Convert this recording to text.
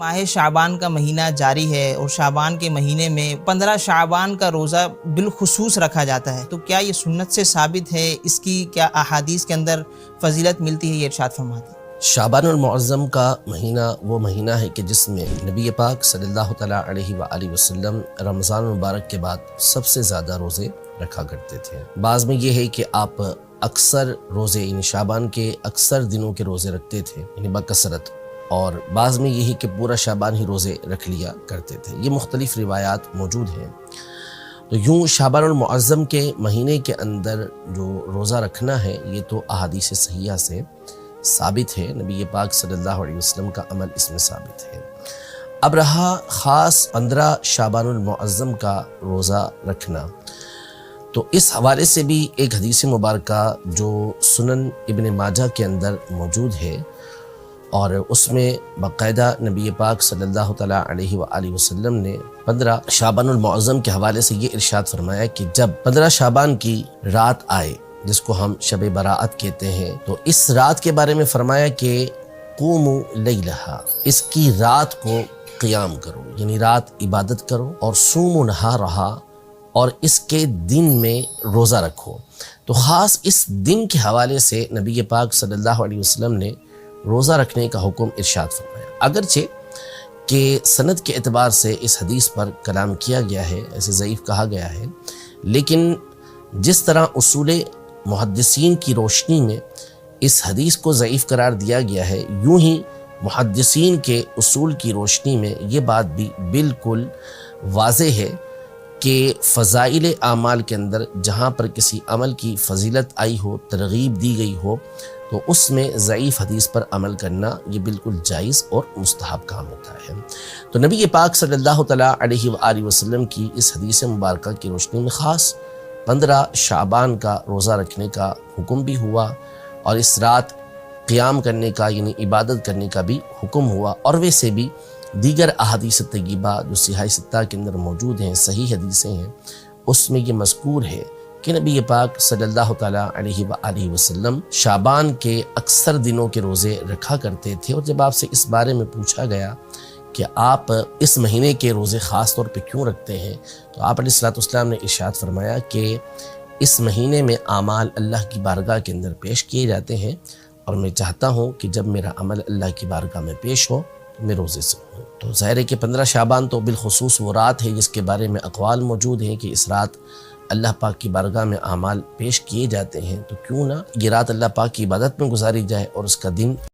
ماہ شعبان کا مہینہ جاری ہے اور شعبان کے مہینے میں 15 شعبان کا روزہ بالخصوص رکھا جاتا ہے، تو کیا یہ سنت سے ثابت ہے؟ اس کی کیا احادیث کے اندر فضیلت ملتی ہے؟ یہ ارشاد فرماتے ہیں۔ شعبان المعظم کا مہینہ وہ مہینہ ہے کہ جس میں نبی پاک صلی اللہ تعالیٰ علیہ وآلہ وسلم رمضان المبارک کے بعد سب سے زیادہ روزے رکھا کرتے تھے۔ بعض میں یہ ہے کہ آپ اکثر روزے یعنی شعبان کے اکثر دنوں کے روزے رکھتے تھے یعنی بکثرت، اور بعض میں یہی کہ پورا شعبان ہی روزے رکھ لیا کرتے تھے۔ یہ مختلف روایات موجود ہیں۔ تو یوں شعبان المعظم کے مہینے کے اندر جو روزہ رکھنا ہے یہ تو احادیث صحیحہ سے ثابت ہے، نبی پاک صلی اللہ علیہ وسلم کا عمل اس میں ثابت ہے۔ اب رہا خاص 15 شعبان المعظم کا روزہ رکھنا، تو اس حوالے سے بھی ایک حدیث مبارکہ جو سنن ابن ماجہ کے اندر موجود ہے، اور اس میں باقاعدہ نبی پاک صلی اللہ تعالیٰ علیہ وآلہ وسلم نے 15 شعبان المعظم کے حوالے سے یہ ارشاد فرمایا کہ جب 15 شعبان کی رات آئے، جس کو ہم شب برات کہتے ہیں، تو اس رات کے بارے میں فرمایا کہ قوموا لیلہا، اس کی رات کو قیام کرو، یعنی رات عبادت کرو، اور صوموا نہارہا، اور اس کے دن میں روزہ رکھو۔ تو خاص اس دن کے حوالے سے نبی پاک صلی اللہ علیہ وسلم نے روزہ رکھنے کا حکم ارشاد فرمایا۔ اگرچہ کہ سند کے اعتبار سے اس حدیث پر کلام کیا گیا ہے، ایسے ضعیف کہا گیا ہے، لیکن جس طرح اصول محدثین کی روشنی میں اس حدیث کو ضعیف قرار دیا گیا ہے، یوں ہی محدثین کے اصول کی روشنی میں یہ بات بھی بالکل واضح ہے کہ فضائل اعمال کے اندر جہاں پر کسی عمل کی فضیلت آئی ہو، ترغیب دی گئی ہو، تو اس میں ضعیف حدیث پر عمل کرنا یہ بالکل جائز اور مستحب کام ہوتا ہے۔ تو نبی پاک صلی اللہ تعالیٰ علیہ وآلہ وسلم کی اس حدیث مبارکہ کی روشنی میں خاص 15 شعبان کا روزہ رکھنے کا حکم بھی ہوا، اور اس رات قیام کرنے کا یعنی عبادت کرنے کا بھی حکم ہوا۔ اور ویسے بھی دیگر احادیث طیبہ جو صحیح ستہ کے اندر موجود ہیں، صحیح حدیثیں ہیں، اس میں یہ مذکور ہے کہ نبی پاک صلی اللہ تعالیٰ علیہ وآلہ وسلم شعبان کے اکثر دنوں کے روزے رکھا کرتے تھے۔ اور جب آپ سے اس بارے میں پوچھا گیا کہ آپ اس مہینے کے روزے خاص طور پہ کیوں رکھتے ہیں، تو آپ علیہ السلام نے ارشاد فرمایا کہ اس مہینے میں اعمال اللہ کی بارگاہ کے اندر پیش کیے جاتے ہیں، اور میں چاہتا ہوں کہ جب میرا عمل اللہ کی بارگاہ میں پیش ہو تو میں روزے سے ہوں۔ تو ظاہر ہے کہ 15 شعبان تو بالخصوص وہ رات ہے جس کے بارے میں اقوال موجود ہیں کہ اس رات اللہ پاک کی بارگاہ میں اعمال پیش کیے جاتے ہیں، تو کیوں نہ یہ رات اللہ پاک کی عبادت میں گزاری جائے اور اس کا دن